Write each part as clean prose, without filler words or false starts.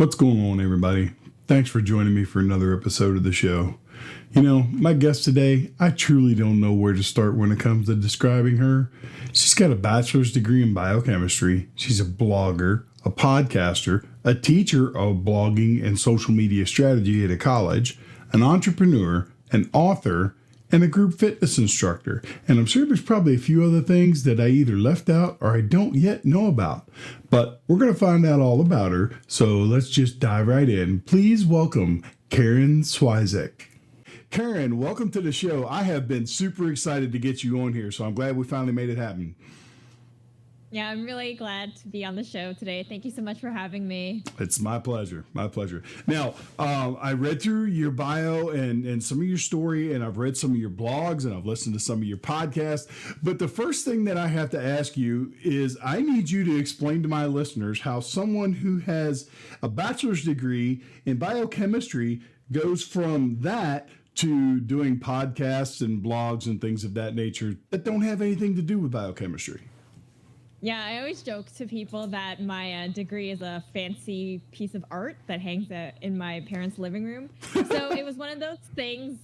What's going on, everybody? Thanks for joining me for another episode of the show. You know, my guest today, I truly don't know where to start when it comes to describing her. She's got a bachelor's degree in biochemistry. She's a blogger, a podcaster, a teacher of blogging and social media strategy at a college, an entrepreneur, an author, and a group fitness instructor. And I'm sure there's probably a few other things that I either left out or I don't yet know about. But we're going to find out all about her. So let's just dive right in. Please welcome Karen Swyszcz. Karen, welcome to the show. I have been super excited to get you on here, so I'm glad we finally made it happen. Yeah, I'm really glad to be on the show today. Thank you so much for having me. It's my pleasure. My pleasure. Now, I read through your bio and some of your story, and I've read some of your blogs, and I've listened to some of your podcasts. But the first thing that I have to ask you is I need you to explain to my listeners how someone who has a bachelor's degree in biochemistry goes from that to doing podcasts and blogs and things of that nature that don't have anything to do with biochemistry. Yeah, I always joke to people that my degree is a fancy piece of art that hangs in my parents' living room. So it was one of those things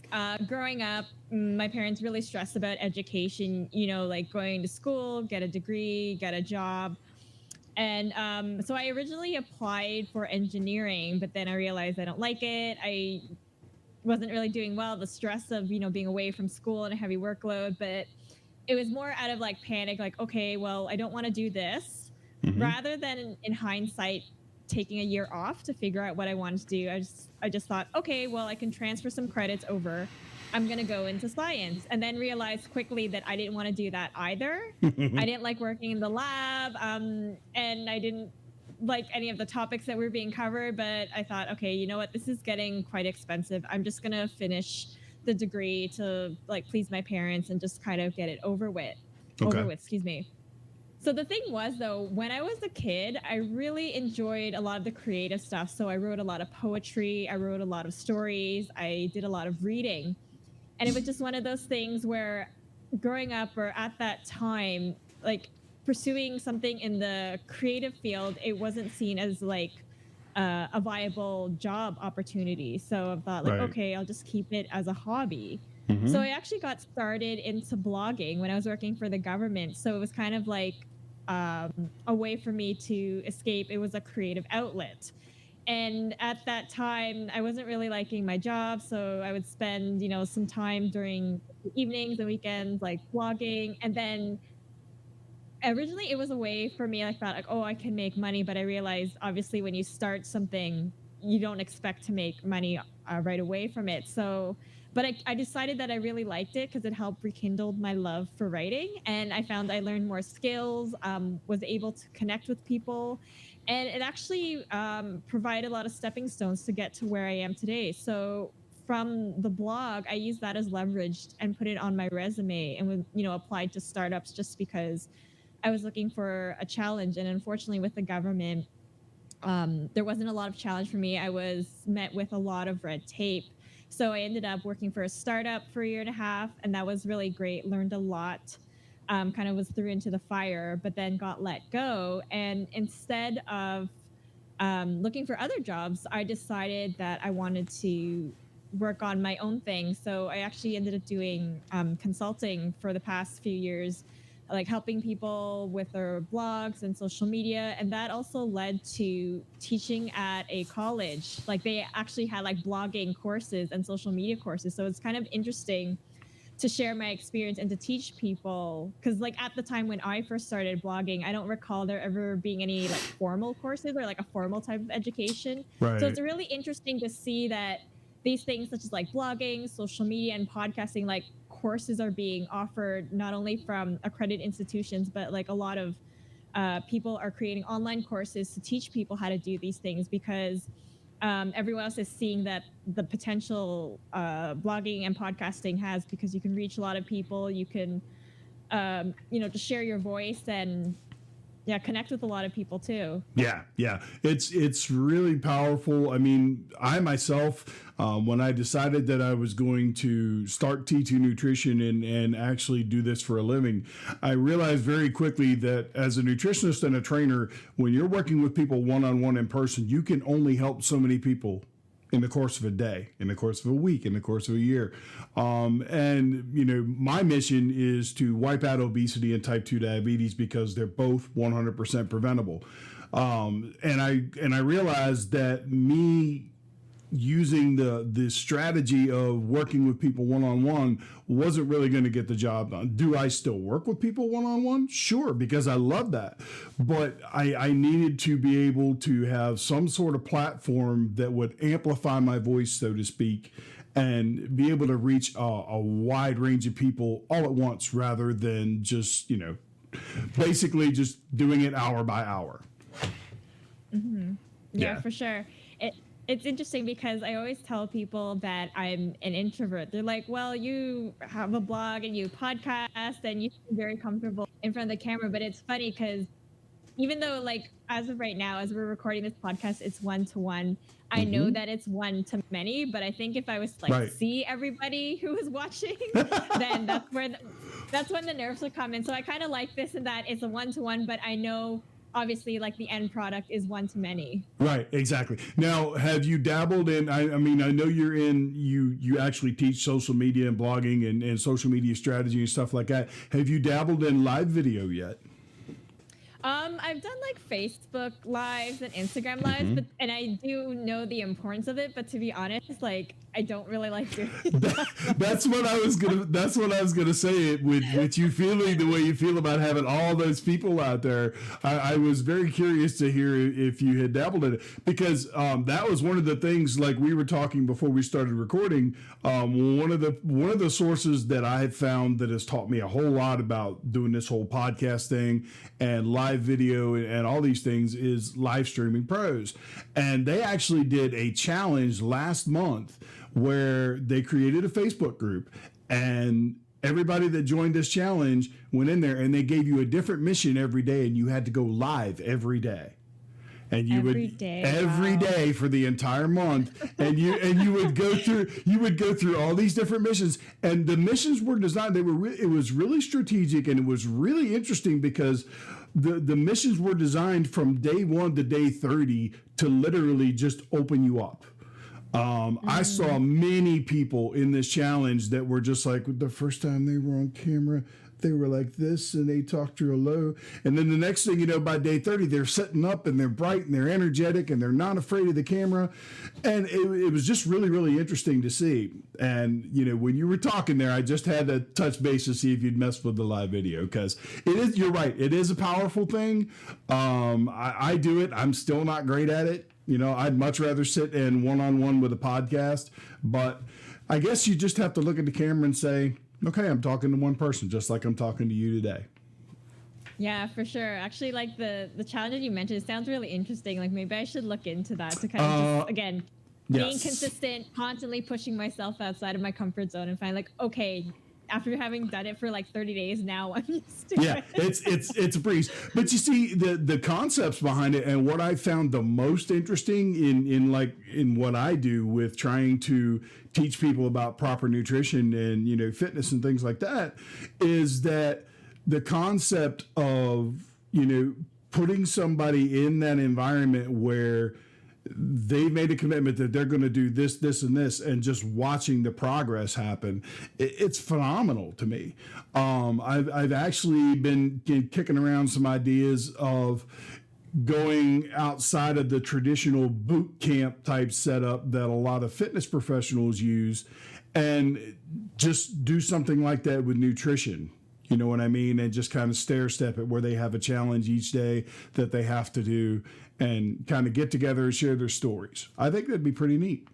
growing up. My parents really stressed about education, you know, like going to school, get a degree, get a job. And so I originally applied for engineering, but then I realized I don't like it. I wasn't really doing well, the stress of, you know, being away from school and a heavy workload, but it was more out of like panic, like, okay, well, I don't want to do this. Rather than in hindsight, taking a year off to figure out what I wanted to do. I just thought, okay, well, I can transfer some credits over. I'm going to go into science, and then realized quickly that I didn't want to do that either. I didn't like working in the lab. And I didn't like any of the topics that were being covered, but I thought, okay, you know what? This is getting quite expensive. I'm just going to finish the degree to like please my parents and just kind of get it over with. Excuse me. So the thing was, though, when I was a kid, I really enjoyed a lot of the creative stuff. So I wrote a lot of poetry, I wrote a lot of stories, I did a lot of reading. And it was just one of those things where growing up or at that time, like pursuing something in the creative field, it wasn't seen as like a viable job opportunity. So I thought, like, right, okay, I'll just keep it as a hobby. So I actually got started into blogging when I was working for the government. So it was kind of like a way for me to escape. It was a creative outlet. And at that time, I wasn't really liking my job. So I would spend, you know, some time during evenings and weekends, like blogging. And then originally it was a way for me. I thought like, oh, I can make money, but I realized obviously when you start something, you don't expect to make money right away from it. So, but I decided that I really liked it because it helped rekindle my love for writing, and I found I learned more skills, was able to connect with people, and it actually provided a lot of stepping stones to get to where I am today. So from the blog, I used that as leverage and put it on my resume, and you know, applied to startups just because I was looking for a challenge. And unfortunately with the government, there wasn't a lot of challenge for me. I was met with a lot of red tape. So I ended up working for a startup for a year and a half, and that was really great. Learned a lot, kind of was thrown into the fire, but then got let go. And instead of looking for other jobs, I decided that I wanted to work on my own thing. So I actually ended up doing consulting for the past few years, like helping people with their blogs and social media. And that also led to teaching at a college. Like they actually had like blogging courses and social media courses. So it's kind of interesting to share my experience and to teach people. Because like at the time when I first started blogging, I don't recall there ever being any like formal courses or like a formal type of education. Right. So it's really interesting to see that these things such as like blogging, social media, and podcasting, like courses are being offered not only from accredited institutions, but like a lot of people are creating online courses to teach people how to do these things, because everyone else is seeing that the potential blogging and podcasting has, because you can reach a lot of people, you can you know, just share your voice and connect with a lot of people too. Yeah, it's really powerful. I mean, I myself, when I decided that I was going to start T2 Nutrition and actually do this for a living, I realized very quickly that as a nutritionist and a trainer, when you're working with people one-on-one in person, you can only help so many people in the course of a day, in the course of a week, in the course of a year. And, you know, my mission is to wipe out obesity and type 2 diabetes because they're both 100% preventable. And I realized that me using the strategy of working with people one-on-one wasn't really going to get the job done. Do I still work with people one-on-one? Sure, because I love that. But I needed to be able to have some sort of platform that would amplify my voice, so to speak, and be able to reach a wide range of people all at once rather than just, you know, basically just doing it hour by hour. Mm-hmm. Yeah, for sure. It's interesting because I always tell people that I'm an introvert. They're like, well, you have a blog and you podcast and you seem very comfortable in front of the camera. But it's funny because even though, like, as of right now, as we're recording this podcast, it's 1-to-1. I know that it's 1-to-many, but I think if I was to, like, see everybody who was watching, then that's when the nerves would come in. So I kind of like this and that it's a 1-to-1, but I know obviously like the end product is 1-to-many. Right, exactly. Now, have you dabbled in, I mean, I know you actually teach social media and blogging and social media strategy and stuff like that. Have you dabbled in live video yet? I've done like Facebook lives and Instagram lives, but and I do know the importance of it, but to be honest, like I don't really like doing it. That's what I was gonna say. With you feeling the way you feel about having all those people out there, I was very curious to hear if you had dabbled in it, because that was one of the things, like we were talking before we started recording. One of the sources that I have found that has taught me a whole lot about doing this whole podcast thing and live video and all these things is Live Streaming Pros. And they actually did a challenge last month where they created a Facebook group, and everybody that joined this challenge went in there and they gave you a different mission every day, and you had to go live every day. And you every day for the entire month, and you would go through all these different missions, and the missions were designed. It was really strategic, and it was really interesting because the missions were designed from day 1 to day 30 to literally just open you up. I saw many people in this challenge that were just like, the first time they were on camera, they were like this and they talked real low. And then the next thing you know, by day 30, they're sitting up and they're bright and they're energetic and they're not afraid of the camera. And it was just really, really interesting to see. And, you know, when you were talking there, I just had to touch base to see if you'd messed with the live video, because you're right. It is a powerful thing. I do it. I'm still not great at it. You know, I'd much rather sit in one-on-one with a podcast, but I guess you just have to look at the camera and say, okay, I'm talking to one person, just like I'm talking to you today. Yeah, for sure. Actually, like the challenge that you mentioned, it sounds really interesting. Like maybe I should look into that to kind of just, again, being consistent, constantly pushing myself outside of my comfort zone and find like, okay, after having done it for like 30 days now, I'm used to it. Yeah, it's a breeze. But you see the concepts behind it, and what I found the most interesting in what I do with trying to teach people about proper nutrition and, you know, fitness and things like that, is that the concept of, you know, putting somebody in that environment where they made a commitment that they're going to do this, this, and this, and just watching the progress happen, it's phenomenal to me. I've actually been kicking around some ideas of going outside of the traditional boot camp type setup that a lot of fitness professionals use, and just do something like that with nutrition. You know what I mean? And just kind of stair step it, where they have a challenge each day that they have to do, and kind of get together and share their stories. I think that'd be pretty neat.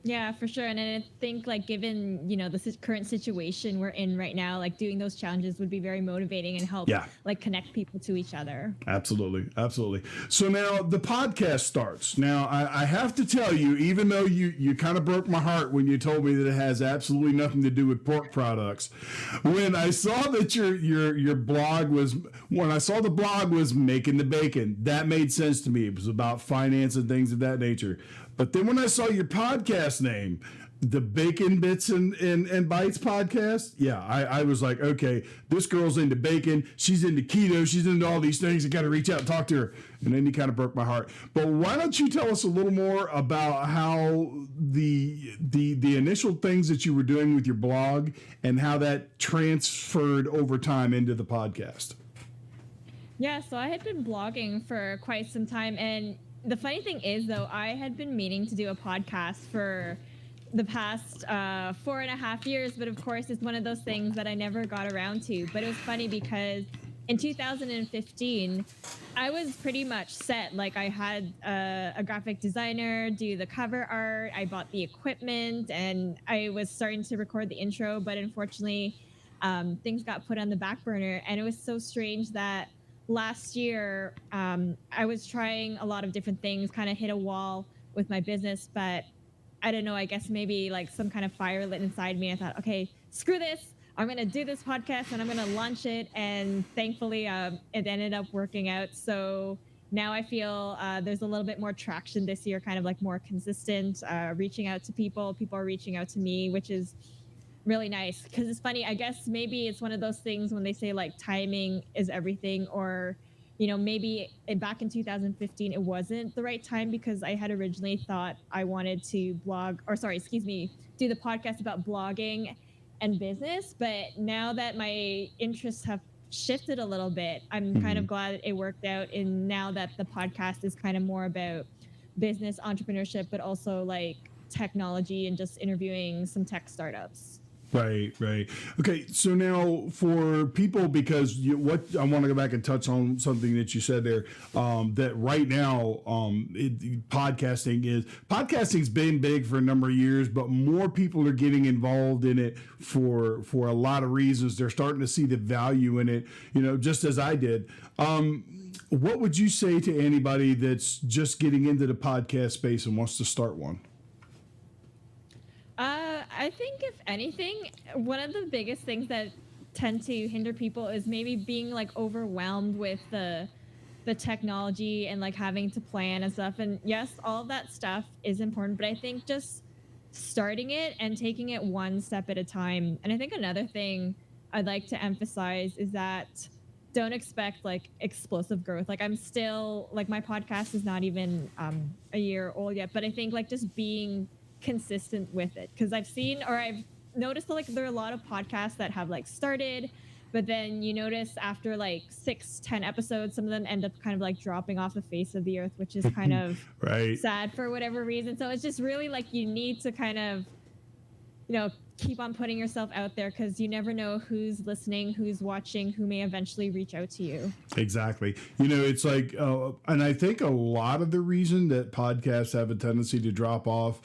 Yeah, for sure. And I think like given, the current situation we're in right now, like doing those challenges would be very motivating and help Yeah. like connect people to each other. Absolutely, absolutely. So now the podcast starts. Now I have to tell you, even though you kind of broke my heart when you told me that it has absolutely nothing to do with pork products, when I saw that your blog was when I saw the blog was making the bacon, that made sense to me. It was about finance and things of that nature. But then when I saw your podcast name, the Bacon Bits and Bites podcast, yeah, I was like, okay, this girl's into bacon. She's into keto. She's into all these things. I got to reach out and talk to her. And then you kind of broke my heart. But why don't you tell us a little more about how the initial things that you were doing with your blog and how that transferred over time into the podcast? Yeah, so I had been blogging for quite some time. And the funny thing is, though, I had been meaning to do a podcast for the past 4.5 years, but of course it's one of those things that I never got around to. But it was funny because in 2015 I was pretty much set. Like I had a graphic designer do the cover art, I bought the equipment, and I was starting to record the intro, but unfortunately things got put on the back burner. And it was so strange that last year I was trying a lot of different things, kind of hit a wall with my business, but I don't know, I guess maybe like some kind of fire lit inside me. I thought, okay, screw this. I'm going to do this podcast and I'm going to launch it. And thankfully, it ended up working out. So now I feel there's a little bit more traction this year, kind of like more consistent, reaching out to people. People are reaching out to me, which is really nice. Because it's funny, I guess maybe it's one of those things when they say like timing is everything, or maybe back in 2015, it wasn't the right time because I had originally thought I wanted to do the podcast about blogging and business. But now that my interests have shifted a little bit, I'm kind of glad it worked out. And now that the podcast is kind of more about business, entrepreneurship, but also like technology and just interviewing some tech startups. Right. Okay, so now for people, because what I want to go back and touch on something that you said there, that right now podcasting's been big for a number of years, but more people are getting involved in it for a lot of reasons. They're starting to see the value in it, just as I did. What would you say to anybody that's just getting into the podcast space and wants to start one? I think if anything, one of the biggest things that tend to hinder people is maybe being like overwhelmed with the technology and like having to plan and stuff. And yes, all of that stuff is important, but I think just starting it and taking it one step at a time. And I think another thing I'd like to emphasize is that don't expect like explosive growth. Like I'm still like my podcast is not even a year old yet, but I think like just being consistent with it, because I've noticed that like there are a lot of podcasts that have like started, but then you notice after like 6-10 episodes, some of them end up kind of like dropping off the face of the earth, which is kind of right. sad for whatever reason. So it's just really like you need to kind of keep on putting yourself out there, because you never know who's listening, who's watching, who may eventually reach out to you. Exactly. It's like, and I think a lot of the reason that podcasts have a tendency to drop off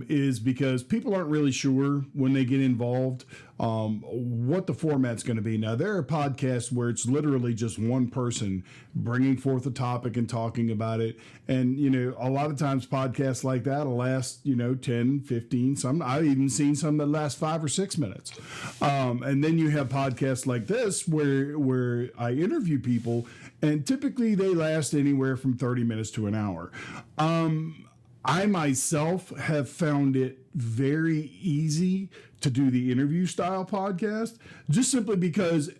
is because people aren't really sure when they get involved what the format's going to be. Now, there are podcasts where it's literally just one person bringing forth a topic and talking about it. And, a lot of times podcasts like that will last, 10, 15, I've even seen some that last 5 or 6 minutes. And then you have podcasts like this where I interview people, and typically they last anywhere from 30 minutes to an hour. I myself have found it very easy to do the interview style podcast, just simply because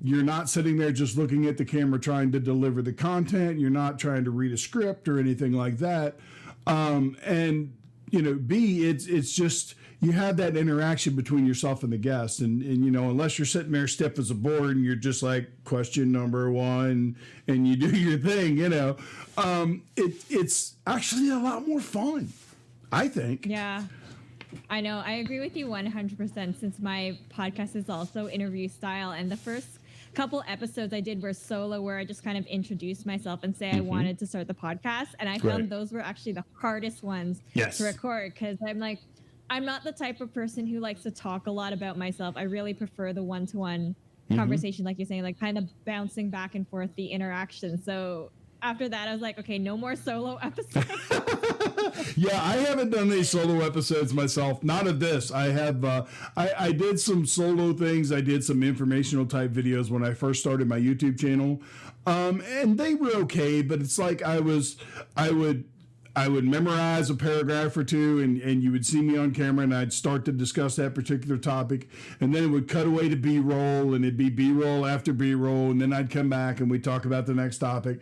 you're not sitting there just looking at the camera trying to deliver the content. You're not trying to read a script or anything like that. And B, it's just you have that interaction between yourself and the guest, and unless you're sitting there stiff as a board and you're just like question number one and you do your thing, it's actually a lot more fun, I think. Yeah, I know. I agree with you 100%, since my podcast is also interview style, and the couple episodes I did were solo, where I just kind of introduced myself and say I wanted to start the podcast. And I found those were actually the hardest ones to record, because I'm not the type of person who likes to talk a lot about myself. I really prefer the one-to-one conversation, like you're saying, like kind of bouncing back and forth, the interaction. So after that, I was like, okay, no more solo episodes. Yeah, I haven't done any solo episodes myself. Not of this. I have. I did some solo things. I did some informational type videos when I first started my YouTube channel, and they were okay. But it's like I would memorize a paragraph or two, and you would see me on camera, and I'd start to discuss that particular topic, and then it would cut away to B-roll, and it'd be B-roll after B-roll, and then I'd come back and we'd talk about the next topic.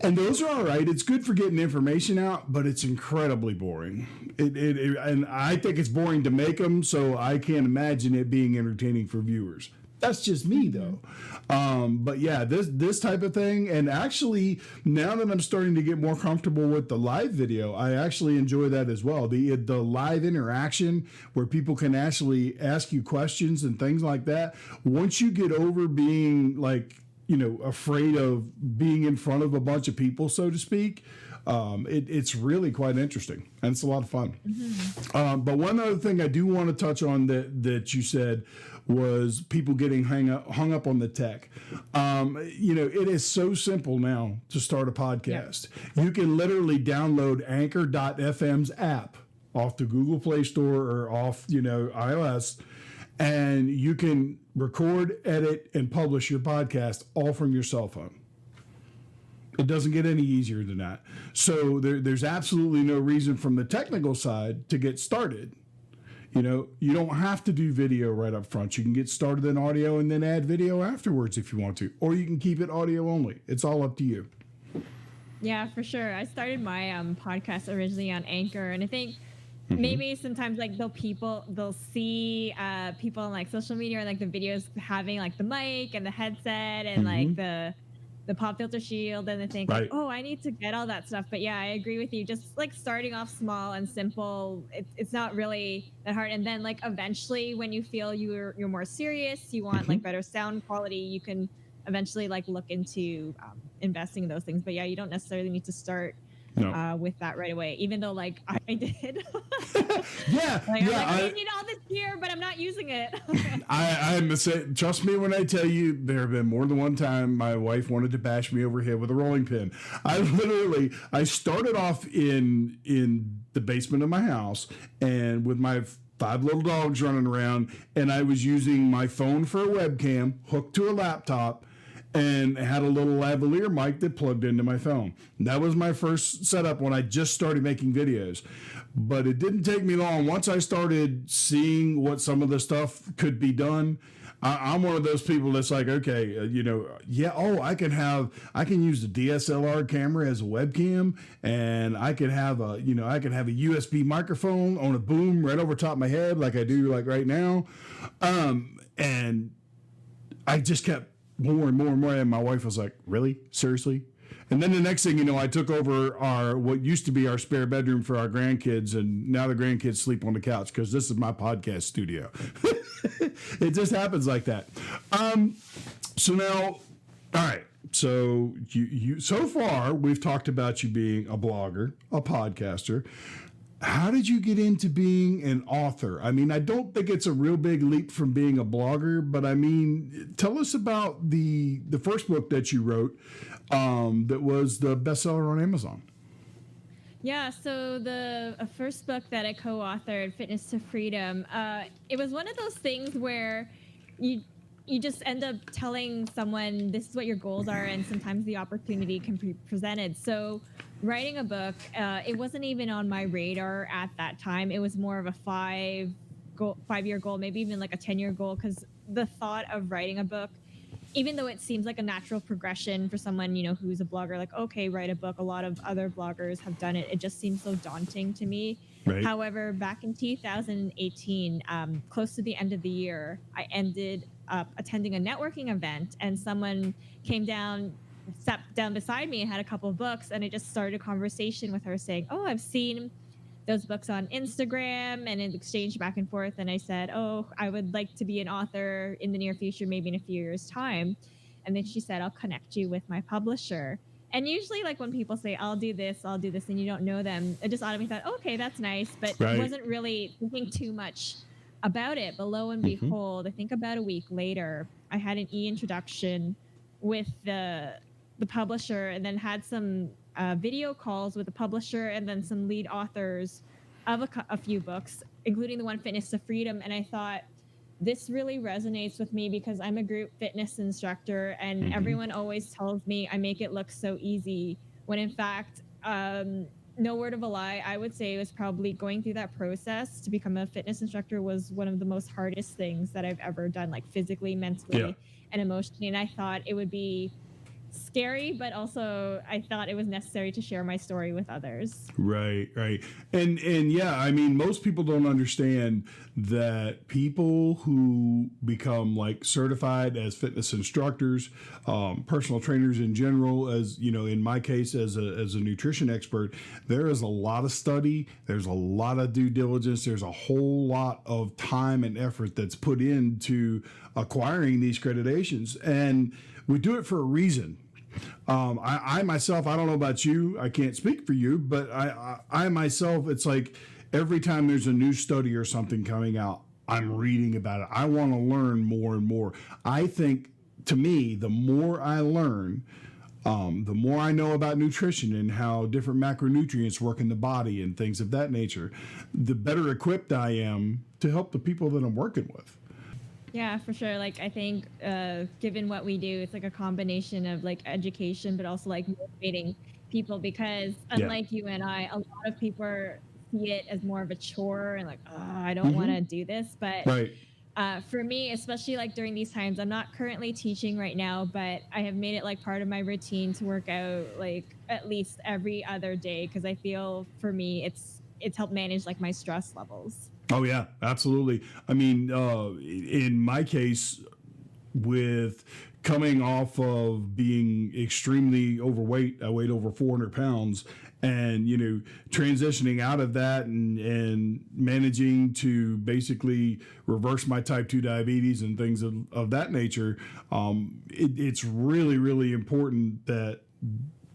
And those are all right. It's good for getting information out, but it's incredibly boring. And I think it's boring to make them, so I can't imagine it being entertaining for viewers. That's just me, though. But yeah, this type of thing, and actually, now that I'm starting to get more comfortable with the live video, I actually enjoy that as well. The live interaction where people can actually ask you questions and things like that. Once you get over being like, afraid of being in front of a bunch of people, so to speak, it's really quite interesting, and it's a lot of fun. But one other thing I do want to touch on that you said was people getting hung up on the tech. It is so simple now to start a podcast. Yeah. You can literally download Anchor.fm's app off the Google Play Store or off, iOS, and you can record, edit, and publish your podcast all from your cell phone. It doesn't get any easier than that. So there's absolutely no reason from the technical side to get started. You don't have to do video right up front. You can get started in audio and then add video afterwards if you want to, or you can keep it audio only. It's all up to you. Yeah, for sure. I started my podcast originally on Anchor, and I think maybe sometimes like they'll see people on like social media or like the videos having like the mic and the headset and like the pop filter shield, and they think like, oh, I need to get all that stuff. But yeah, I agree with you. Just like starting off small and simple, it's not really that hard. And then like eventually when you feel you're more serious, you want like better sound quality, you can eventually like look into investing in those things. But yeah, you don't necessarily need to start with that right away, even though like I did. I need all this gear, but I'm not using it. I'm the same. Trust me when I tell you, there have been more than one time my wife wanted to bash me over the head with a rolling pin. I started off in the basement of my house, and with my 5 little dogs running around, and I was using my phone for a webcam hooked to a laptop, and had a little lavalier mic that plugged into my phone. That was my first setup when I just started making videos. But it didn't take me long. Once I started seeing what some of the stuff could be done, I'm one of those people that's like, okay, I can use the DSLR camera as a webcam, and I could have a USB microphone on a boom right over top of my head like I do like right now. And I just kept more and more and more, and my wife was like, really? Seriously? And then the next thing you know, I took over what used to be our spare bedroom for our grandkids, and now the grandkids sleep on the couch because this is my podcast studio. It just happens like that. So now, all right. So you so far we've talked about you being a blogger, a podcaster. How did you get into being an author? I mean, I don't think it's a real big leap from being a blogger, but I mean, tell us about the first book that you wrote that was the bestseller on Amazon. Yeah, so the first book that I co-authored, Fitness to Freedom, it was one of those things where you just end up telling someone this is what your goals are, and sometimes the opportunity can be presented. So writing a book, it wasn't even on my radar at that time. It was more of a 5-year goal, maybe even like a 10-year goal, because the thought of writing a book, even though it seems like a natural progression for someone, who's a blogger, like, okay, write a book. A lot of other bloggers have done it. It just seems so daunting to me. Right. However, back in 2018, close to the end of the year, I ended up attending a networking event, and someone sat down beside me and had a couple of books, and I just started a conversation with her saying, oh, I've seen those books on Instagram and in exchange back and forth. And I said, oh, I would like to be an author in the near future, maybe in a few years' time. And then she said, I'll connect you with my publisher. And usually, like when people say, I'll do this, and you don't know them, I just automatically thought, okay, that's nice. But wasn't really thinking too much about it. But lo and behold, I think about a week later, I had an e-introduction with the publisher, and then had some video calls with the publisher, and then some lead authors of a few books, including the one Fitness to Freedom. And I thought, this really resonates with me because I'm a group fitness instructor, and everyone always tells me I make it look so easy, when in fact, no word of a lie, I would say it was probably going through that process to become a fitness instructor was one of the most hardest things that I've ever done, like physically, mentally, and emotionally. And I thought it would be scary, but also I thought it was necessary to share my story with others. Right. And yeah, I mean, most people don't understand that people who become like certified as fitness instructors, personal trainers in general, as you know, in my case, as a nutrition expert, there is a lot of study, there's a lot of due diligence, there's a whole lot of time and effort that's put into acquiring these accreditations, and we do it for a reason. I myself, I don't know about you, I can't speak for you, but I myself, it's like every time there's a new study or something coming out, I'm reading about it. I want to learn more and more. I think, to me, the more I learn, the more I know about nutrition and how different macronutrients work in the body and things of that nature, the better equipped I am to help the people that I'm working with. Yeah, for sure. Like, I think given what we do, it's like a combination of like education, but also like motivating people, because unlike you and I, a lot of people see it as more of a chore and like, oh, I don't want to do this. But for me, especially like during these times, I'm not currently teaching right now, but I have made it like part of my routine to work out like at least every other day, because I feel for me, it's helped manage like my stress levels. Oh, yeah, absolutely. I mean, in my case, with coming off of being extremely overweight, I weighed over 400 pounds, and, you know, transitioning out of that and managing to basically reverse my type 2 diabetes and things of that nature, it's really, really important that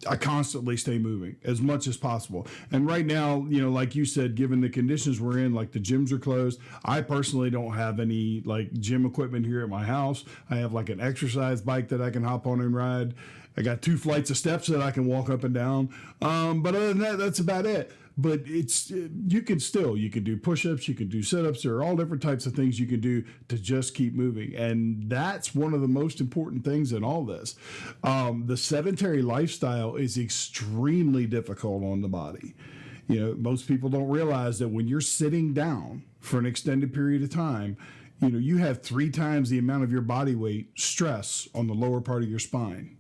I constantly stay moving as much as possible. And right now, you know, like you said, given the conditions we're in, like the gyms are closed. I personally don't have any like gym equipment here at my house. I have like an exercise bike that I can hop on and ride. I got 2 flights of steps that I can walk up and down. But other than that, that's about it. But it's, you can do push-ups, you can do sit-ups. There are all different types of things you can do to just keep moving. And that's one of the most important things in all this. The sedentary lifestyle is extremely difficult on the body. You know, most people don't realize that when you're sitting down for an extended period of time, you know, you have 3 times the amount of your body weight stress on the lower part of your spine.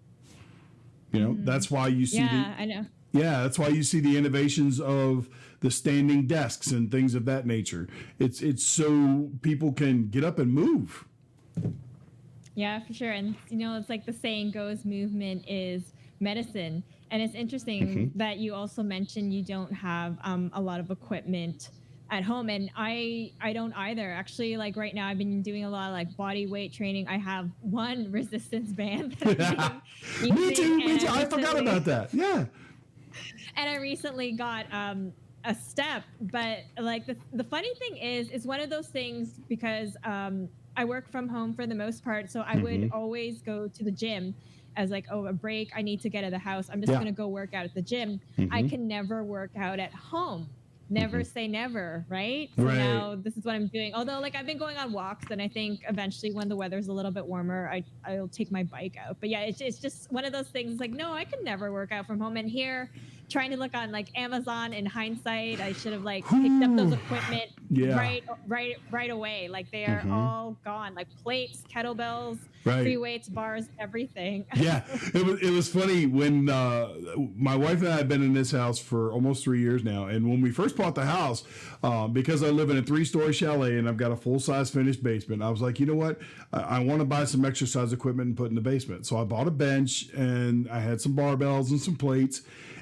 You know, that's why you see I know. Yeah, that's why you see the innovations of the standing desks and things of that nature. It's so people can get up and move. Yeah, for sure. And, you know, it's like the saying goes, movement is medicine. And it's interesting that you also mentioned you don't have a lot of equipment at home. And I don't either. Actually, like right now, I've been doing a lot of like body weight training. I have one resistance band. That Me too. I forgot about that. Yeah. And I recently got a step, but like the funny thing is one of those things, because I work from home for the most part, so I would always go to the gym as like, oh, a break, I need to get out of the house, I'm just gonna go work out at the gym. I can never work out at home. Never say never, right? So now this is what I'm doing. Although, like, I've been going on walks, and I think eventually when the weather's a little bit warmer, I'll take my bike out. But yeah, it's just one of those things. Like, no, I could never work out from home. And here, trying to look on like Amazon, in hindsight, I should have like picked up those equipment right away. Like they are all gone. Like plates, kettlebells, free weights, bars, everything. Yeah, it was funny when my wife and I have been in this house for almost 3 years now, and when we first bought the house, because I live in a 3-story chalet and I've got a full-size finished basement, I was like, you know what, I want to buy some exercise equipment and put in the basement. So I bought a bench, and I had some barbells and some plates.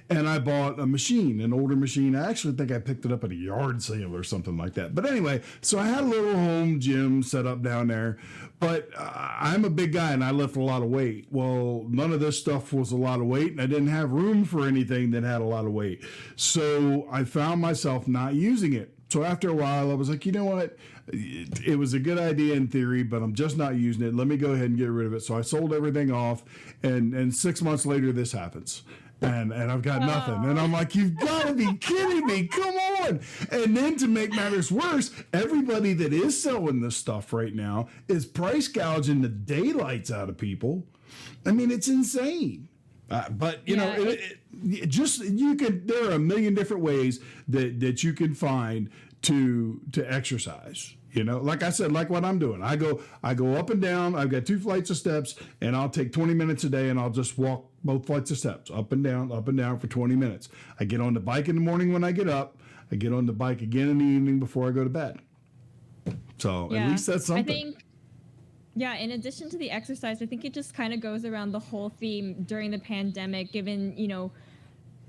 and I bought a machine, an older machine. I actually think I picked it up at a yard sale or something like that. But anyway, so I had a little home gym set up down there, but I'm a big guy and I lift a lot of weight. Well, none of this stuff was a lot of weight, and I didn't have room for anything that had a lot of weight. So I found myself not using it. So after a while, I was like, you know what? It was a good idea in theory, but I'm just not using it. Let me go ahead and get rid of it. So I sold everything off, and 6 months later, this happens. And I've got nothing. And I'm like, you've got to be kidding me. Come on. And then to make matters worse, everybody that is selling this stuff right now is price gouging the daylights out of people. I mean, it's insane. But you know, there are a million different ways that you can find to exercise. You know, like I said, like what I'm doing. I go up and down. I've got 2 flights of steps, and I'll take 20 minutes a day, and I'll just walk both flights of steps up and down for 20 minutes. I get on the bike in the morning when I get up. I get on the bike again in the evening before I go to bed. So at least that's something. I think, in addition to the exercise, I think it just kind of goes around the whole theme during the pandemic, given, you know,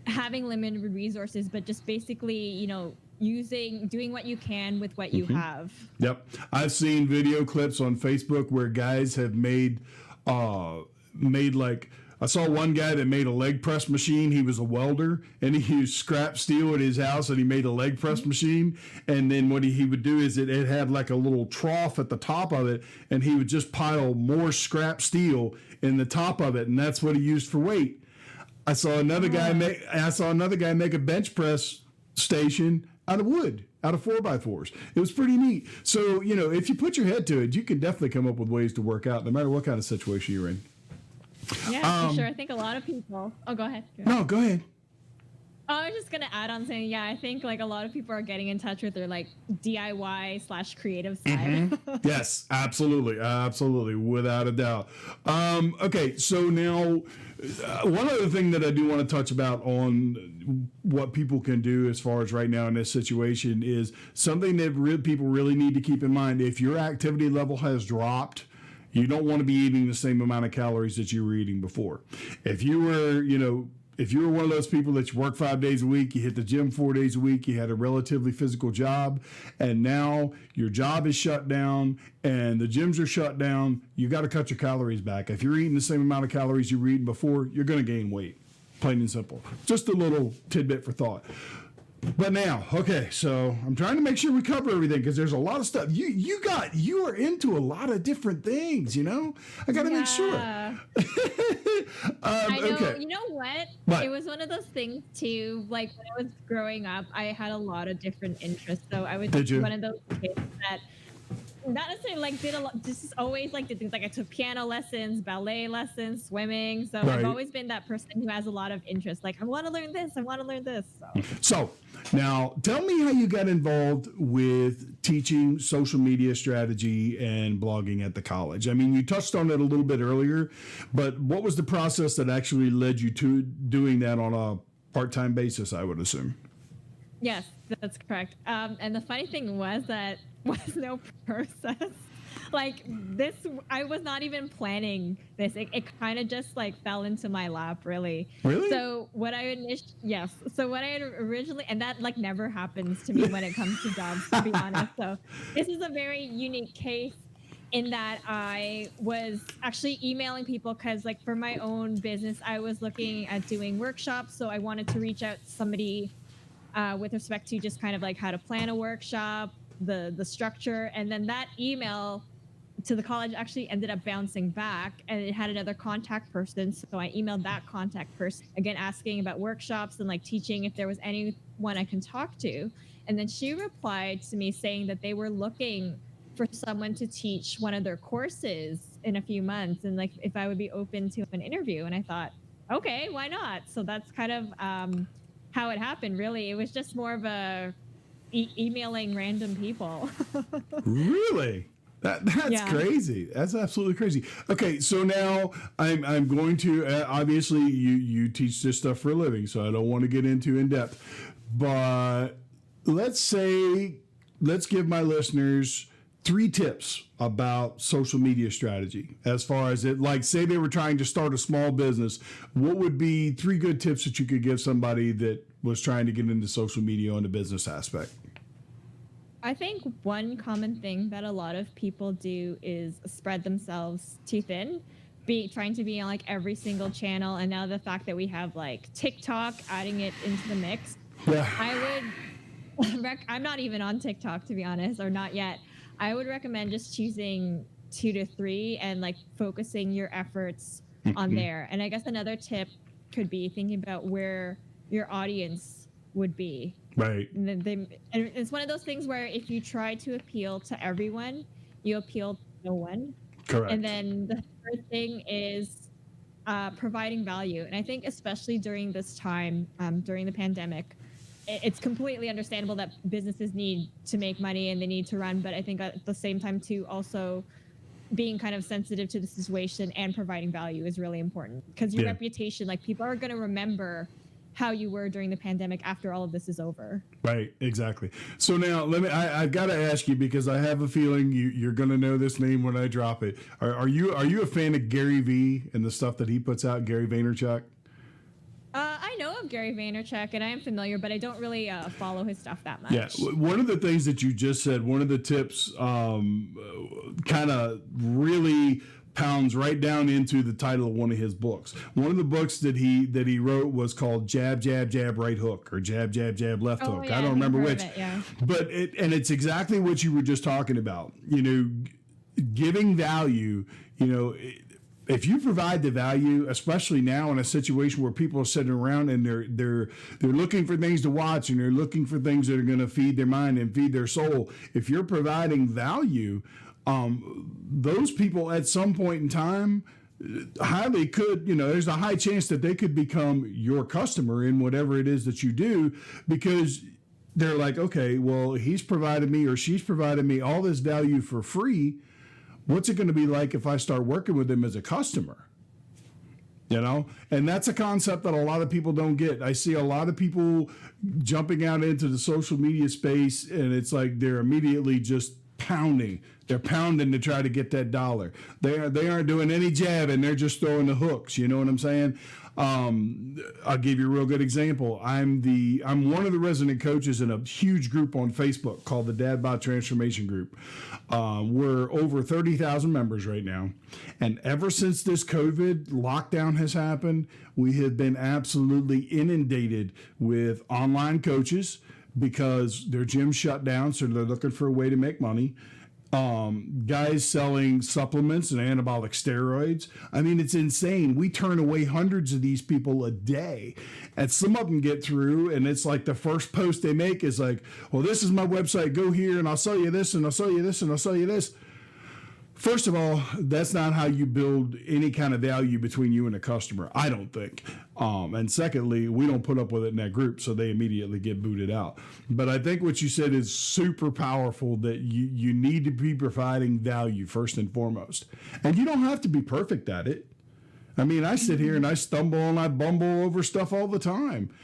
having limited resources, but just basically, you know, doing what you can with what you have. Yep. I've seen video clips on Facebook where guys have made like, I saw one guy that made a leg press machine. He was a welder, and he used scrap steel at his house, and he made a leg press machine. And then what he would do is it had like a little trough at the top of it, and he would just pile more scrap steel in the top of it, and that's what he used for weight. I saw another guy make a bench press station out of wood, out of 4x4s. It was pretty neat. So, you know, if you put your head to it, you can definitely come up with ways to work out, no matter what kind of situation you're in. Yeah, for sure. I think a lot of people. Oh, go ahead. No, go ahead. I was just gonna add on saying, I think like a lot of people are getting in touch with their like DIY/creative side. Yes, absolutely, without a doubt. Okay, so now one other thing that I do want to touch about on what people can do as far as right now in this situation is something that people really need to keep in mind. If your activity level has dropped, you don't want to be eating the same amount of calories that you were eating before. If you were one of those people that you work 5 days a week, you hit the gym 4 days a week, you had a relatively physical job, and now your job is shut down and the gyms are shut down, you got to cut your calories back. If you're eating the same amount of calories you were eating before, you're going to gain weight. Plain and simple. Just a little tidbit for thought. But now, okay, so I'm trying to make sure we cover everything because there's a lot of stuff. You are into a lot of different things, you know? I got to make sure. I know. Okay. You know what? It was one of those things too. Like when I was growing up, I had a lot of different interests. So I was one of those kids that not necessarily like did a lot. Just always like did things like I took piano lessons, ballet lessons, swimming. So I've always been that person who has a lot of interest. Like I want to learn this. I want to learn this. So now tell me how you got involved with teaching social media strategy and blogging at the college. I mean, you touched on it a little bit earlier, but what was the process that actually led you to doing that on a part-time basis, I would assume? Yes, that's correct. And the funny thing was that was no process. Like this, I was not even planning this. It kind of just like fell into my lap, really. Really? So what I had originally, and that like never happens to me when it comes to jobs, to be honest. So this is a very unique case in that I was actually emailing people because like for my own business, I was looking at doing workshops. So I wanted to reach out to somebody with respect to just kind of like how to plan a workshop, the structure, and then that email to the college actually ended up bouncing back, and it had another contact person. So I emailed that contact person again, asking about workshops and like teaching if there was anyone I can talk to. And then she replied to me saying that they were looking for someone to teach one of their courses in a few months, and like if I would be open to an interview. And I thought, okay, why not? So that's kind of how it happened. Really, it was just more of a emailing random people. Really? That's crazy. That's absolutely crazy. Okay, so now I'm going to obviously you teach this stuff for a living, so I don't want to get into in depth. But let's give my listeners 3 tips about social media strategy as far as it, like, say they were trying to start a small business. What would be 3 good tips that you could give somebody that was trying to get into social media on the business aspect? I think one common thing that a lot of people do is spread themselves too thin, trying to be on like every single channel. And now the fact that we have like TikTok adding it into the mix, Yeah. I would, I'm not even on TikTok, to be honest, or not yet. I would recommend just choosing 2 to 3 and like focusing your efforts on there. And I guess another tip could be thinking about where your audience would be. Right. And then and it's one of those things where if you try to appeal to everyone, you appeal to no one. Correct. And then the third thing is providing value. And I think especially during this time, during the pandemic, it's completely understandable that businesses need to make money and they need to run. But I think at the same time, too, also being kind of sensitive to the situation and providing value is really important, because your reputation, like, people are going to remember how you were during the pandemic after all of this is over. Right, exactly. So now I've got to ask you, because I have a feeling you're going to know this name when I drop it. Are you a fan of Gary Vee and the stuff that he puts out, Gary Vaynerchuk? I know of Gary Vaynerchuk and I am familiar, but I don't really follow his stuff that much. Yeah, one of the things that you just said, one of the tips kind of really pounds right down into the title of one of his books. One of the books that he wrote was called Jab, Jab, Jab, Right Hook, or Jab, Jab, Jab, Left Hook. Yeah, I don't remember which. But it's exactly what you were just talking about. Giving value, if you provide the value, especially now in a situation where people are sitting around and they're looking for things to watch and they're looking for things that are going to feed their mind and feed their soul. If you're providing value, those people at some point in time highly could, there's a high chance that they could become your customer in whatever it is that you do, because they're like, okay, well, he's provided me or she's provided me all this value for free. What's it going to be like if I start working with them as a customer? And that's a concept that a lot of people don't get. I see a lot of people jumping out into the social media space, and it's like they're immediately just pounding. They're pounding to try to get that dollar. They aren't doing any jabbing. They're just throwing the hooks. You know what I'm saying? I'll give you a real good example. I'm one of the resident coaches in a huge group on Facebook called the Dad Bod Transformation Group. We're over 30,000 members right now. And ever since this COVID lockdown has happened, we have been absolutely inundated with online coaches because their gyms shut down, so they're looking for a way to make money. Guys selling supplements and anabolic steroids. I mean, it's insane. We turn away hundreds of these people a day, and some of them get through, and it's like the first post they make is like, well, this is my website. Go here and I'll sell you this and I'll sell you this and I'll sell you this. First of all, that's not how you build any kind of value between you and a customer, I don't think. And secondly, we don't put up with it in that group, so they immediately get booted out. But I think what you said is super powerful, that you need to be providing value first and foremost. And you don't have to be perfect at it. I mean, I sit here and I stumble and I bumble over stuff all the time.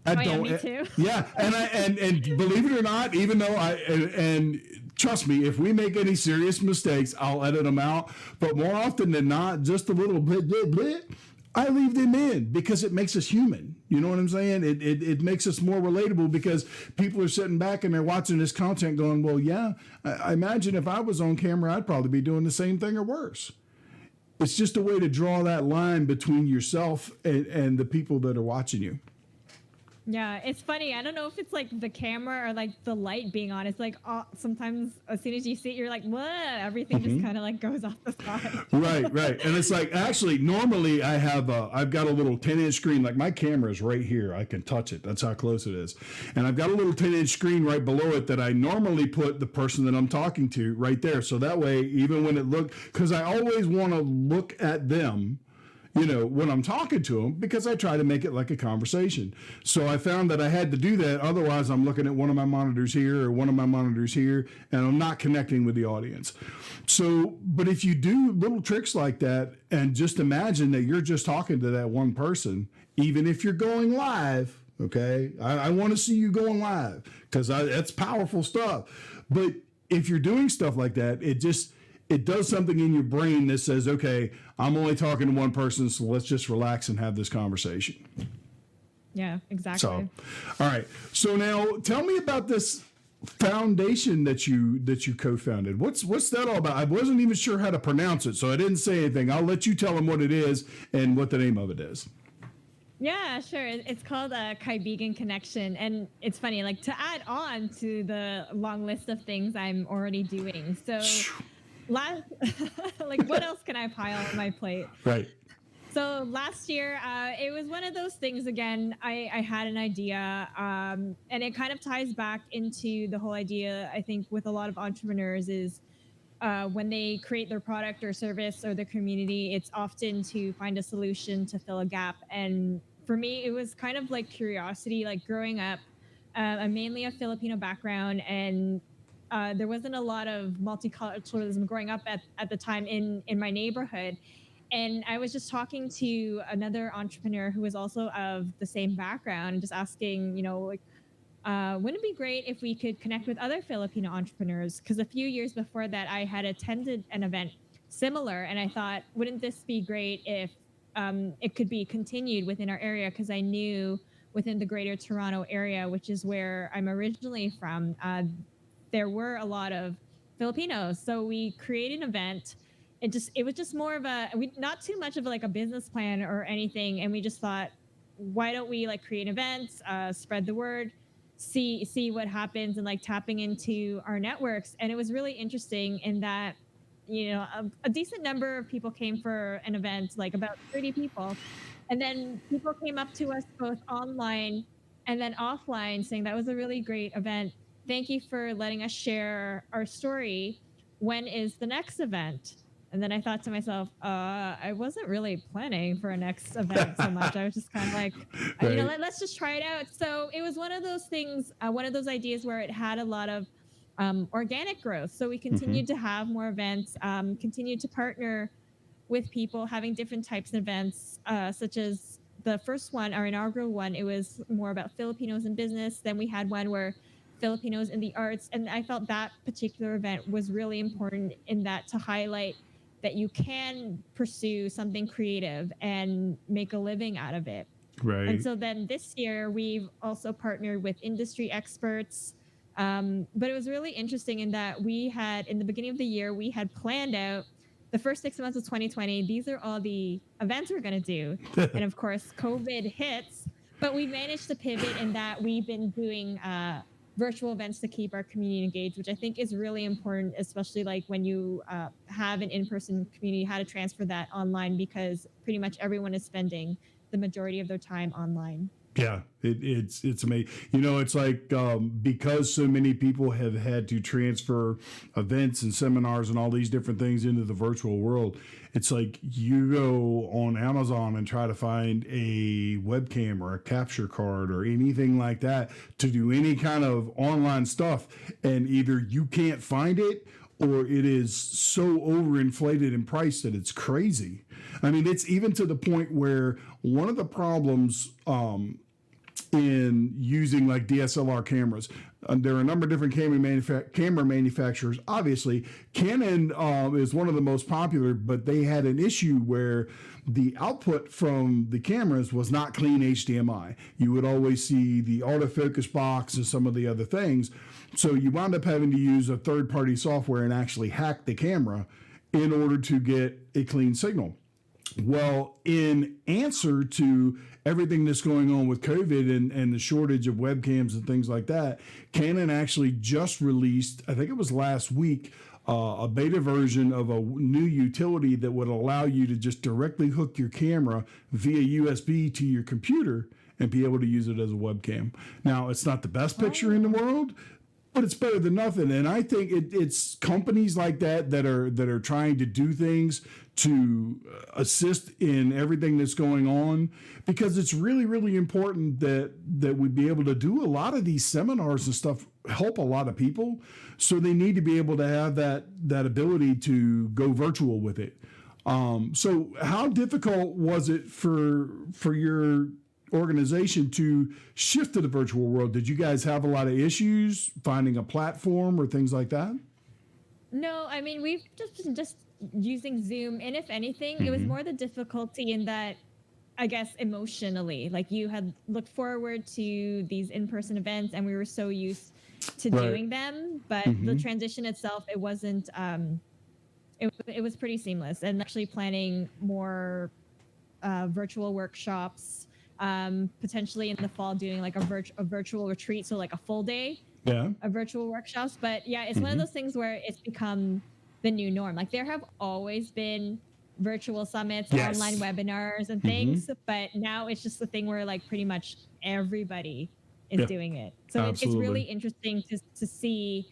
Me too. Yeah, and believe it or not, even though and trust me, if we make any serious mistakes, I'll edit them out. But more often than not, just a little bit, I leave them in, because it makes us human. You know what I'm saying? It makes us more relatable, because people are sitting back and they're watching this content going, well, yeah, I imagine if I was on camera, I'd probably be doing the same thing or worse. It's just a way to draw that line between yourself and the people that are watching you. Yeah, it's funny. I don't know if it's like the camera or like the light being on. It's like sometimes as soon as you see it, you're like, what? Everything just kind of like goes off the side. Right. And it's like, actually, normally I've got a little 10-inch screen. Like, my camera is right here. I can touch it. That's how close it is. And I've got a little 10-inch screen right below it that I normally put the person that I'm talking to right there. So that way, even when it because I always want to look at them, when I'm talking to them, because I try to make it like a conversation. So I found that I had to do that. Otherwise, I'm looking at one of my monitors here or one of my monitors here, and I'm not connecting with the audience. So, but if you do little tricks like that, and just imagine that you're just talking to that one person, even if you're going live, okay? I want to see you going live, because that's powerful stuff. But if you're doing stuff like that, it does something in your brain that says, okay, I'm only talking to one person, so let's just relax and have this conversation. Yeah, exactly. So, all right. So now tell me about this foundation that you co-founded. What's that all about? I wasn't even sure how to pronounce it, so I didn't say anything. I'll let you tell them what it is and what the name of it is. Yeah, sure. It's called a Kaibigan Connection, and it's funny, like, to add on to the long list of things I'm already doing. So, like, what else can I pile on my plate? Right. So last year, it was one of those things again. I had an idea, and it kind of ties back into the whole idea, I think, with a lot of entrepreneurs is when they create their product or service or their community, it's often to find a solution to fill a gap. And for me, it was kind of like curiosity, like growing up. I'm mainly a Filipino background, and there wasn't a lot of multiculturalism growing up at the time in my neighborhood. And I was just talking to another entrepreneur who was also of the same background and just asking, like, wouldn't it be great if we could connect with other Filipino entrepreneurs? Because a few years before that, I had attended an event similar. And I thought, wouldn't this be great if it could be continued within our area? Because I knew within the greater Toronto area, which is where I'm originally from, there were a lot of Filipinos. So we created an event. It was just more of not too much of like a business plan or anything. And we just thought, why don't we like create events, spread the word, see what happens, and like tapping into our networks. And it was really interesting in that, a decent number of people came for an event, like about 30 people. And then people came up to us both online and then offline saying that was a really great event. Thank you for letting us share our story. When is the next event? And then I thought to myself, I wasn't really planning for a next event so much. I was just kind of like, right. let's just try it out. So it was one of those things, one of those ideas where it had a lot of organic growth. So we continued to have more events, continued to partner with people, having different types of events, such as the first one, our inaugural one. It was more about Filipinos in business. Then we had one where Filipinos in the arts. And I felt that particular event was really important in that to highlight that you can pursue something creative and make a living out of it. Right. And so then this year, we've also partnered with industry experts. But it was really interesting in that in the beginning of the year, we had planned out the first 6 months of 2020. These are all the events we're going to do. And of course, COVID hits. But we managed to pivot in that we've been doing virtual events to keep our community engaged, which I think is really important, especially like when you have an in-person community, how to transfer that online, because pretty much everyone is spending the majority of their time online. Yeah, it's amazing. It's like because so many people have had to transfer events and seminars and all these different things into the virtual world. It's like you go on Amazon and try to find a webcam or a capture card or anything like that to do any kind of online stuff, and either you can't find it or it is so overinflated in price that it's crazy. I mean, it's even to the point where one of the problems in using like DSLR cameras, there are a number of different camera manufacturers. Obviously, Canon is one of the most popular, but they had an issue where the output from the cameras was not clean HDMI. You would always see the autofocus box and some of the other things. So you wound up having to use a third-party software and actually hack the camera in order to get a clean signal. Well, in answer to everything that's going on with COVID and the shortage of webcams and things like that, Canon actually just released, I think it was last week, a beta version of a new utility that would allow you to just directly hook your camera via USB to your computer and be able to use it as a webcam. Now, it's not the best picture in the world, but it's better than nothing. And I think it's companies like that are trying to do things to assist in everything that's going on, because it's really, really important that we be able to do a lot of these seminars and stuff, help a lot of people. So they need to be able to have that ability to go virtual with it. So how difficult was it for your organization to shift to the virtual world? Did you guys have a lot of issues finding a platform or things like that? No, I mean, we've just using Zoom, and if anything, it was Mm-hmm. more the difficulty in that, I guess, emotionally, like you had looked forward to these in-person events, and we were so used to Right. doing them, but the Mm-hmm. transition itself, it wasn't. It was pretty seamless, and actually planning more virtual workshops, potentially in the fall doing like a virtual retreat, so like a full day Yeah. of virtual workshops. But yeah, it's one of Mm-hmm. those things where it's become the new norm. Like there have always been virtual summits, online Yes. webinars, and Mm-hmm. things, but now it's just the thing where like pretty much everybody is Yeah. doing it. So it's really Absolutely. interesting to see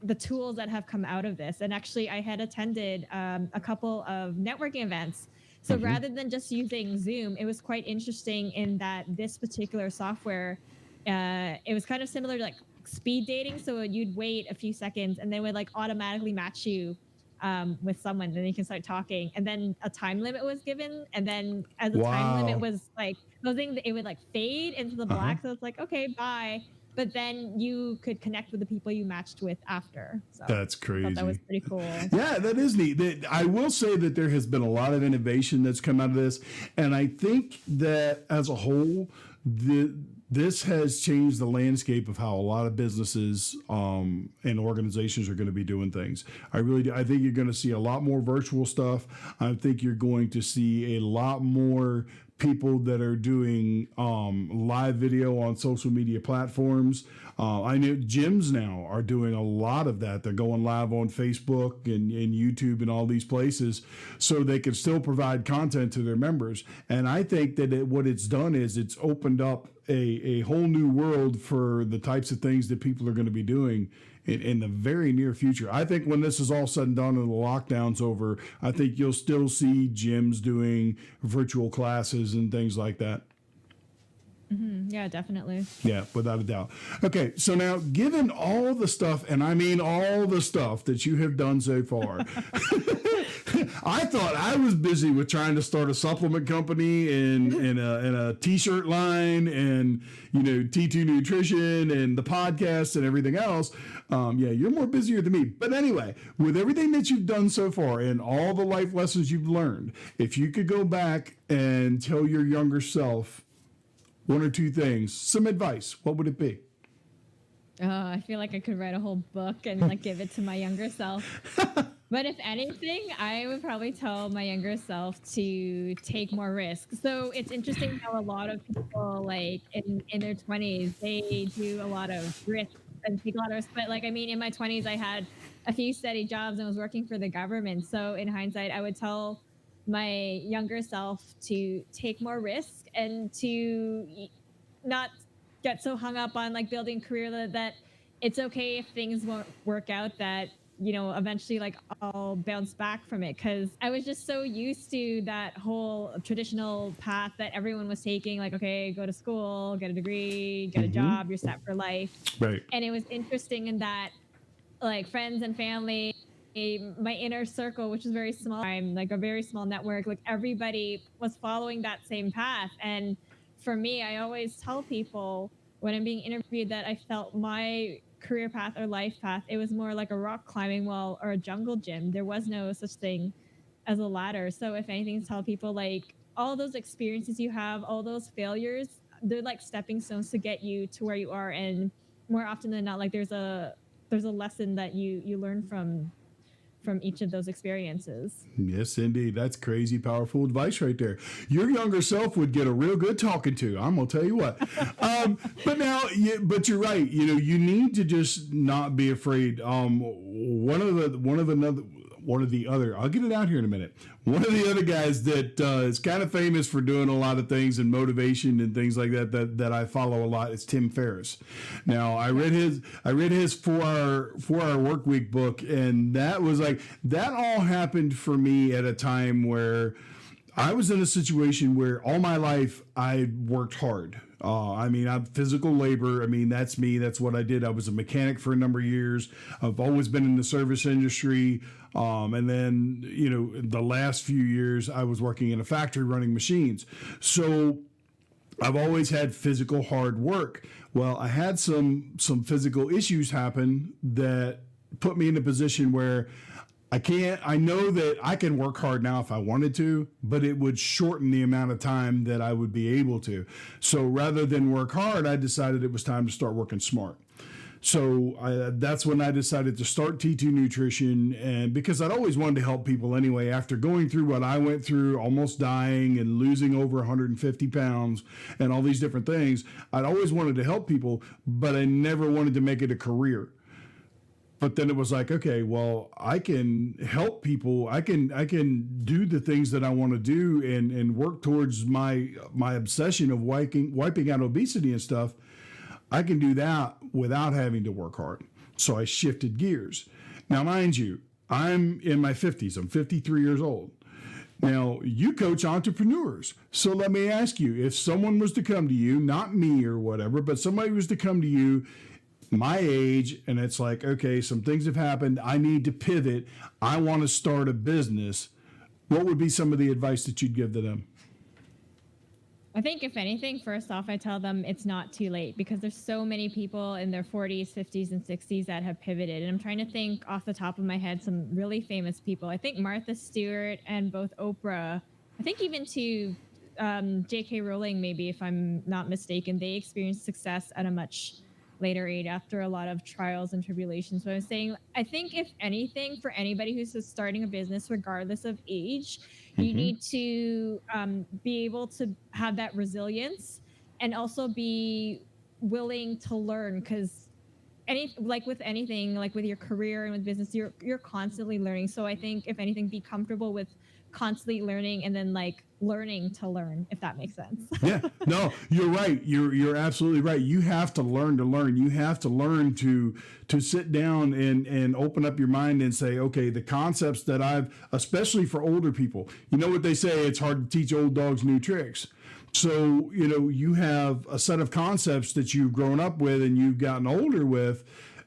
the tools that have come out of this. And actually, I had attended a couple of networking events. So Mm-hmm. rather than just using Zoom, it was quite interesting in that this particular software, it was kind of similar to like speed dating. So you'd wait a few seconds and they would like automatically match you with someone, and then you can start talking. And then a time limit was given. And then as the time limit Wow. was like closing, it would like fade into the Uh-huh. black. So it's like, okay, bye. But then you could connect with the people you matched with after. So That's I thought that was crazy. pretty cool. Yeah, that is neat. I will say that there has been a lot of innovation that's come out of this, and I think that as a whole, this has changed the landscape of how a lot of businesses and organizations are going to be doing things. I really do. I think you're going to see a lot more virtual stuff. I think you're going to see a lot more people that are doing live video on social media platforms. I know gyms now are doing a lot of that. They're going live on Facebook and YouTube and all these places so they can still provide content to their members. And I think that what it's done is it's opened up a whole new world for the types of things that people are going to be doing in the very near future. I think when this is all said and done and the lockdown's over, I think you'll still see gyms doing virtual classes and things like that. Yeah, definitely. Yeah, without a doubt. Okay, so now, given all the stuff, and I mean all the stuff that you have done so far, I thought I was busy with trying to start a supplement company and a t-shirt line and T2 Nutrition and the podcast and everything else. Yeah, you're more busier than me. But anyway, with everything that you've done so far and all the life lessons you've learned, if you could go back and tell your younger self one or two things, some advice, what would it be? Oh, I feel like I could write a whole book and like give it to my younger self. But if anything, I would probably tell my younger self to take more risks. So it's interesting how a lot of people like in their 20s, they do a lot of risks and take a lot of risks. But like, I mean, in my 20s, I had a few steady jobs and was working for the government. So in hindsight, I would tell my younger self to take more risk and to not get so hung up on like building a career that it's okay if things won't work out, that eventually like I'll bounce back from it, because I was just so used to that whole traditional path that everyone was taking, like, okay, go to school, get a degree, get a Mm-hmm. job, you're set for life. Right. And it was interesting in that like friends and family, my inner circle, which is very small, I'm like a very small network, like everybody was following that same path. And for me, I always tell people when I'm being interviewed that I felt my career path or life path, it was more like a rock climbing wall or a jungle gym. There was no such thing as a ladder. So if anything, to tell people like all those experiences you have, all those failures, they're like stepping stones to get you to where you are. And more often than not, like there's a lesson that you learn from each of those experiences. Yes, indeed. That's crazy, powerful advice right there. Your younger self would get a real good talking to. I'm gonna tell you what. But now, but you're right. You need to just not be afraid. One of the other. I'll get it out here in a minute. One of the other guys that is kind of famous for doing a lot of things and motivation and things like that I follow a lot is Tim Ferriss. Now I read his 4-hour work week book, and that was like that all happened for me at a time where I was in a situation where all my life I worked hard. I'm physical labor. I mean, that's me. That's what I did. I was a mechanic for a number of years. I've always been in the service industry. And then, the last few years I was working in a factory running machines. So I've always had physical hard work. Well, I had some physical issues happen that put me in a position where I know that I can work hard now if I wanted to, but it would shorten the amount of time that I would be able to. So rather than work hard, I decided it was time to start working smart. So that's when I decided to start T2 Nutrition, and because I'd always wanted to help people anyway. After going through what I went through, almost dying and losing over 150 pounds and all these different things, I'd always wanted to help people, but I never wanted to make it a career. But then it was like, okay, well, I can help people. I can do the things that I want to do and work towards my obsession of wiping out obesity and stuff. I can do that without having to work hard. So I shifted gears. Now, mind you, I'm in my 50s. I'm 53 years old. Now, you coach entrepreneurs. So let me ask you, if someone was to come to you, not me or whatever, but somebody was to come to you my age, and it's like, okay, some things have happened. I need to pivot. I want to start a business. What would be some of the advice that you'd give to them? I think if anything, first off, I tell them it's not too late, because there's so many people in their 40s, 50s, and 60s that have pivoted. And I'm trying to think off the top of my head some really famous people. I think Martha Stewart and both Oprah, I think even to J.K. Rowling, maybe, if I'm not mistaken, they experienced success at a much later age after a lot of trials and tribulations. So I was saying, I think if anything, for anybody who's just starting a business, regardless of age, you need to be able to have that resilience and also be willing to learn, because with anything, like with your career and with business, you're constantly learning. So I think if anything, be comfortable with constantly learning, and then like learning to learn, if that makes sense. Yeah, no, you're right. You're absolutely right. You have to learn to learn. You have to learn to sit down and open up your mind and say, okay, the concepts that especially for older people, you know what they say, it's hard to teach old dogs new tricks. So, you have a set of concepts that you've grown up with and you've gotten older with.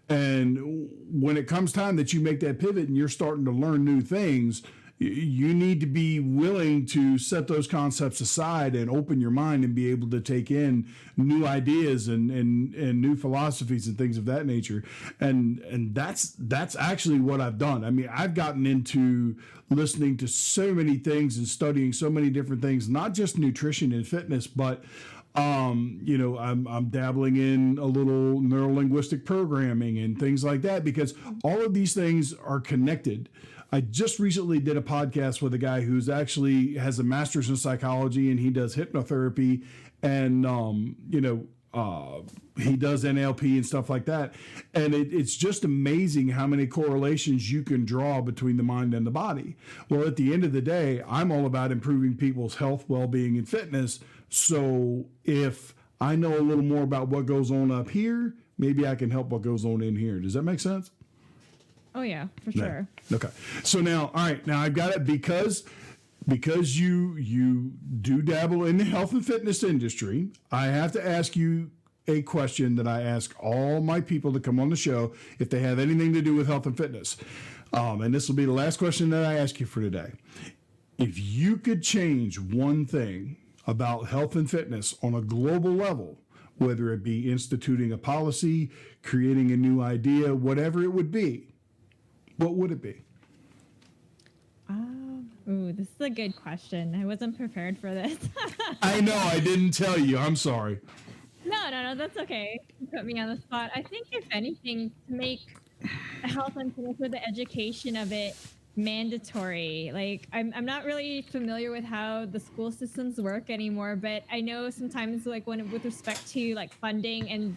And when it comes time that you make that pivot and you're starting to learn new things, you need to be willing to set those concepts aside and open your mind and be able to take in new ideas and new philosophies and things of that nature. And that's actually what I've done. I mean, I've gotten into listening to so many things and studying so many different things, not just nutrition and fitness, but I'm dabbling in a little neuro-linguistic programming and things like that, because all of these things are connected. I just recently did a podcast with a guy who's actually has a master's in psychology, and he does hypnotherapy, and he does NLP and stuff like that. And it's just amazing how many correlations you can draw between the mind and the body. Well, at the end of the day, I'm all about improving people's health, well-being, and fitness. So if I know a little more about what goes on up here, maybe I can help what goes on in here. Does that make sense? Oh yeah, for sure. No. Okay. So now, all right, now I've got it because you do dabble in the health and fitness industry. I have to ask you a question that I ask all my people to come on the show if they have anything to do with health and fitness. And this will be the last question that I ask you for today. If you could change one thing about health and fitness on a global level, whether it be instituting a policy, creating a new idea, whatever it would be, what would it be? This is a good question. I wasn't prepared for this. I know, I didn't tell you. I'm sorry. No, that's okay. You put me on the spot. I think if anything, to make health and fitness or the education of it mandatory. Like I'm not really familiar with how the school systems work anymore, but I know sometimes like with respect to like funding and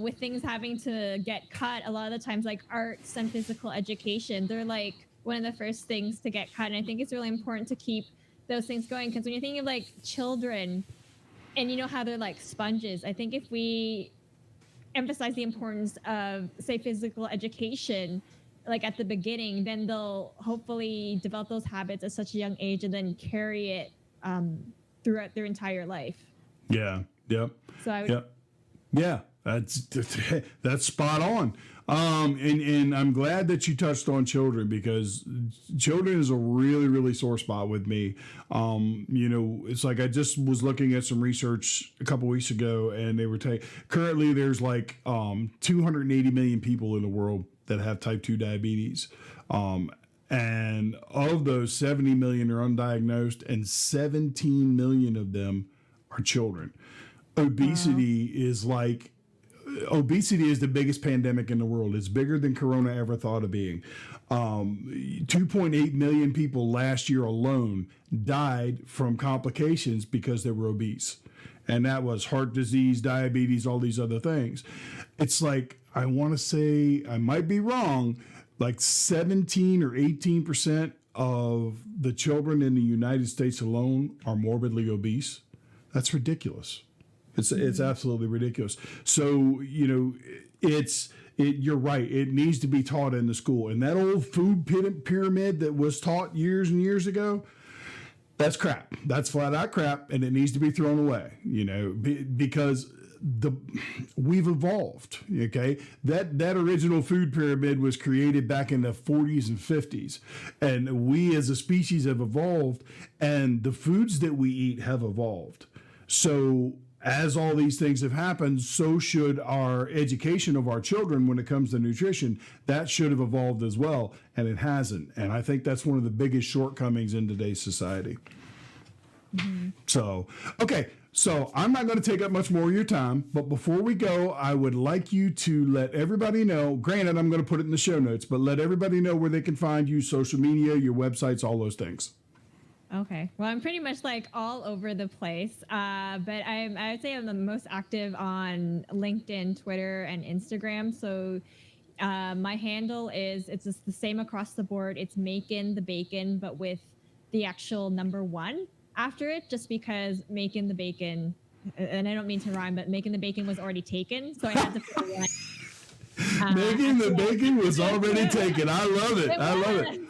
with things having to get cut, a lot of the times like arts and physical education, they're like one of the first things to get cut. And I think it's really important to keep those things going, because when you're thinking of like children and how they're like sponges, I think if we emphasize the importance of, say, physical education like at the beginning, then they'll hopefully develop those habits at such a young age and then carry it throughout their entire life. Yeah. Yep. So I would, yeah. That's spot on. And I'm glad that you touched on children, because children is a really, really sore spot with me. It's like I just was looking at some research a couple weeks ago, and they were currently there's like 280 million people in the world that have type 2 diabetes. And of those, 70 million are undiagnosed, and 17 million of them are children. Obesity is the biggest pandemic in the world. It's bigger than Corona ever thought of being. 2.8 million people last year alone died from complications because they were obese. And that was heart disease, diabetes, all these other things. It's like, I want to say, I might be wrong, like 17 or 18% of the children in the United States alone are morbidly obese. That's ridiculous. It's absolutely ridiculous. So, you're right. It needs to be taught in the school. And that old food pyramid that was taught years and years ago, that's crap. That's flat out crap, and it needs to be thrown away. Because we've evolved. Okay, that original food pyramid was created back in the 40s and 50s, and we as a species have evolved, and the foods that we eat have evolved. So as all these things have happened, so should our education of our children when it comes to nutrition. That should have evolved as well, and it hasn't. And I think that's one of the biggest shortcomings in today's society. Mm-hmm. So, okay. So I'm not going to take up much more of your time, but before we go, I would like you to let everybody know, granted, I'm going to put it in the show notes, but let everybody know where they can find you, social media, your websites, all those things. Okay. Well, I'm pretty much like all over the place, but I would say I'm the most active on LinkedIn, Twitter, and Instagram. So my handle it's just the same across the board. It's Making the Bacon, but with the actual number 1 after it, just because Making the Bacon, and I don't mean to rhyme, but Making the Bacon was already taken, so I had to put one. Making the Bacon was already taken. I love it. I love it.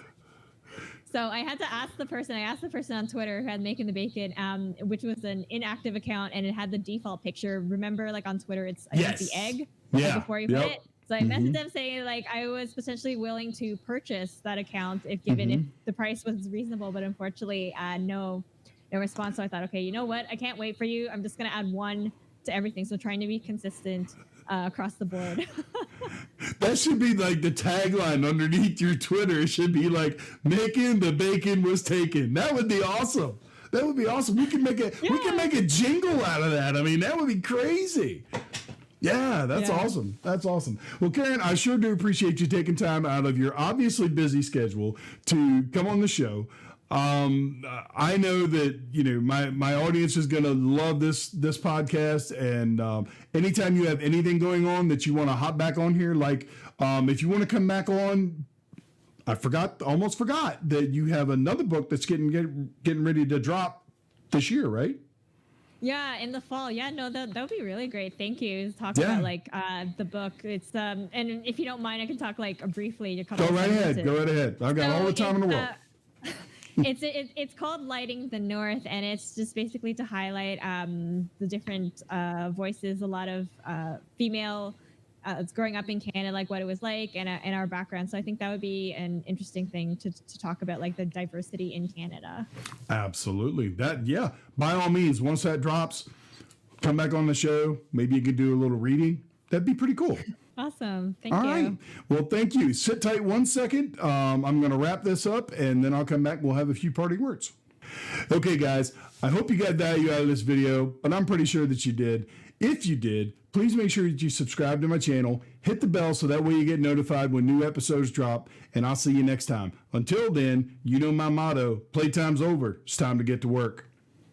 So I had to ask the person. I asked the person on Twitter who had Making the Bacon, which was an inactive account, and it had the default picture. Remember, like on Twitter, it's the egg before you put it. So I messaged them saying like I was potentially willing to purchase that account if if the price was reasonable, but unfortunately, no response. So I thought, okay, you know what? I can't wait for you. I'm just gonna add 1 to everything. So trying to be consistent across the board. That should be like the tagline underneath your Twitter. It should be like, Making the Bacon was taken. That would be awesome. That would be awesome. We can make a jingle out of that. I mean, that would be crazy. Yeah, that's awesome. That's awesome. Well, Karen, I sure do appreciate you taking time out of your obviously busy schedule to come on the show. I know that, my audience is going to love this podcast. And anytime you have anything going on that you want to hop back on here, like if you want to come back on, almost forgot that you have another book that's getting ready to drop this year, right? Yeah, in the fall. Yeah, no, that would be really great. Thank you. Talk about the book. It's and if you don't mind, I can talk briefly. Go right ahead. I've got all the time in the world. It's called Lighting the North, and it's just basically to highlight the different voices, a lot of female growing up in Canada, like what it was like, and our background. So I think that would be an interesting thing to talk about, like the diversity in Canada. Absolutely. By all means, once that drops, come back on the show. Maybe you could do a little reading. That'd be pretty cool. Awesome. Thank you. All right. Well, thank you. Sit tight 1 second. I'm going to wrap this up, and then I'll come back. We'll have a few parting words. Okay, guys. I hope you got value out of this video, but I'm pretty sure that you did. If you did, please make sure that you subscribe to my channel. Hit the bell so that way you get notified when new episodes drop, and I'll see you next time. Until then, you know my motto, playtime's over. It's time to get to work.